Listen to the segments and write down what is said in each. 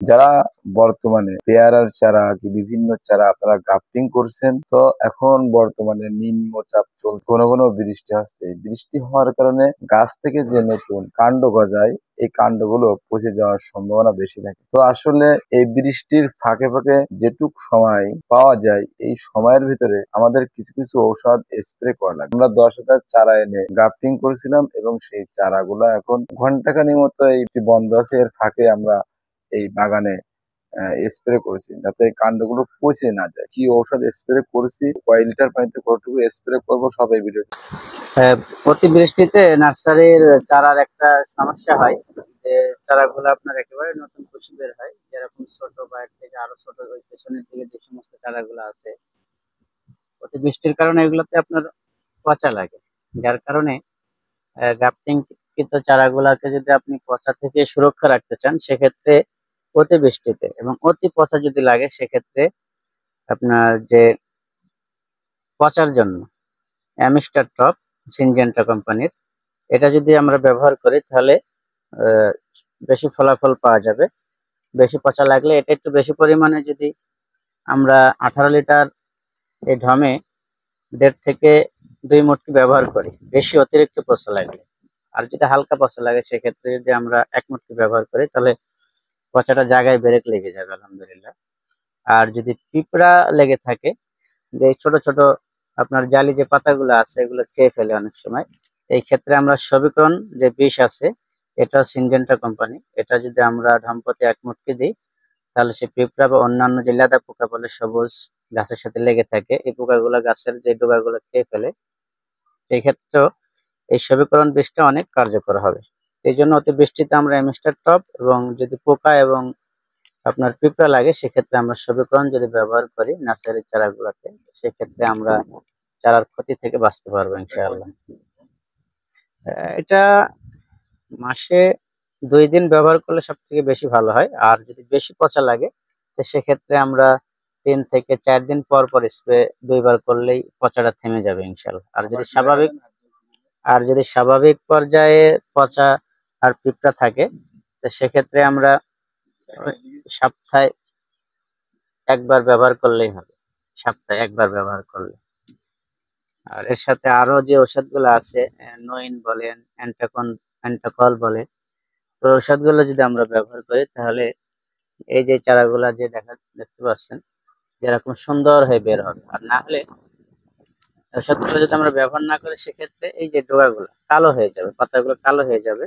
যারা বর্তমানে পেয়ারার চারা কি বিভিন্ন চারা আপনারা গ্রাফটিং করছেন, তো এখন বর্তমানে নিম্নচাপ চলছে, কোনো কোনো বৃষ্টি হচ্ছে। এই বৃষ্টি হওয়ার কারণে গাছ থেকে যে নতুন কাণ্ড গজায়, এই কাণ্ডগুলো পচে যাওয়ার সম্ভাবনা বেশি থাকে। তো আসলে এই বৃষ্টির ফাঁকে ফাঁকে যেটুক সময় পাওয়া যায়, এই সময়ের ভিতরে আমাদের কিছু কিছু ঔষধ স্প্রে করা লাগে। আমরা 10,000 চারা এনে গ্রাফটিং করেছিলাম এবং সেই চারাগুলো এখন ঘন্টাখানির মতো এই বন্ধ আছে, এর ফাঁকে আমরা এই বাগানে স্প্রে করেছি যাতে কাণ্ডগুলো পচে না যায়। কি ঔষধ স্প্রে করেছি, কয় লিটার পানিতে কতটুকু স্প্রে করবো, সব এই ভিডিও। অতিবৃষ্টিতে নার্সারির চারার একটা সমস্যা হয় যে চারাগুলো আপনার একেবারে নতুন কুশি বের হয়, যেরকম ছোট বা এর থেকে আরো ছোট ওই পেছনের দিকে যে সমস্ত চারাগুলো আছে, অতিবৃষ্টির কারণে এগুলোতে আপনার পচা লাগে। যার কারণে গ্রাফটিং কৃত চারাগুলাকে যদি আপনি পচা থেকে সুরক্ষা রাখতে চান, সেক্ষেত্রে অতিবৃষ্টিতে এবং অতি পচা যদি লাগে, সেক্ষেত্রে আপনার যে পচার জন্য অ্যামিস্টার টপ সিনজেন্টা কোম্পানির, এটা যদি আমরা ব্যবহার করি তাহলে আহ, বেশি ফলাফল পাওয়া যাবে। বেশি পচা লাগলে এটা একটু বেশি পরিমাণে যদি আমরা 18 লিটার এই ঢমে 1.5 থেকে 2 মুটকি ব্যবহার করি, বেশি অতিরিক্ত পচা লাগলে। আর যদি হালকা পচা লাগে, সেক্ষেত্রে যদি আমরা 1 মুটকি ব্যবহার করি, তাহলে পচাটা জায়গায় ব্রেক লেগে যাবে আলহামদুলিল্লাহ। আর যদি পিঁপড়া লেগে থাকে, যে ছোট ছোট আপনার জালি যে পাতাগুলো আছে, এগুলো খেয়ে ফেলে অনেক সময়, এই ক্ষেত্রে আমরা সবিকরণ যে বিষ আছে, এটা সিনজেন্টা কোম্পানি, এটা যদি আমরা ঢমপতি 1 মুটকি দিই, তাহলে সে পিঁপড়া বা অন্যান্য যে লেদা পোকা বলে সবুজ গাছের সাথে লেগে থাকে, এই পোকাগুলো গাছের যে ডোকাগুলো খেয়ে ফেলে, সেই ক্ষেত্রেও এই সবিকরণ বিষটা অনেক কার্যকর হবে। এই জন্য অতিবৃষ্টিতে আমরা এমিস্টার টপ, এবং যদি পোকা এবং আপনার পিঁপড়া লাগে, সেক্ষেত্রে আমরা সবিকরণ যদি ব্যবহার করি নার্সারির চারাগুলোতে, সেক্ষেত্রে আমরা চারার ক্ষতি থেকে বাঁচতে পারবো ইনশাআল্লাহ। এটা মাসে 2 দিন ব্যবহার করলে সব থেকে বেশি ভালো হয়। আর যদি বেশি পচা লাগে, তো সেক্ষেত্রে আমরা 3 থেকে 4 দিন পর পর স্প্রে 2 বার করলেই পচাটা থেমে যাবে ইনশাআল্লাহ। আর যদি স্বাভাবিক পর্যায়ে পচা আর পিঁপড়া থাকে, তো সেক্ষেত্রে আমরা সপ্তাহে 1 বার ব্যবহার করলেই হবে। সপ্তাহে 1 বার ব্যবহার করলে। আর এর সাথে আরো যে ঔষধগুলো আছে, নইন বলেন, অ্যান্টাকল বলে, তো ঔষধগুলো যদি আমরা ব্যবহার করি, তাহলে এই যে চারাগুলা যে দেখতে পাচ্ছেন, যেরকম সুন্দর হয়ে বের হবে। আর না হলে ঔষধগুলো যদি আমরা ব্যবহার না করি, সেক্ষেত্রে এই যে ডোকাগুলো কালো হয়ে যাবে, পাতাগুলো কালো হয়ে যাবে,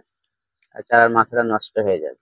আর চারার মাথাটা নষ্ট হয়ে যাবে।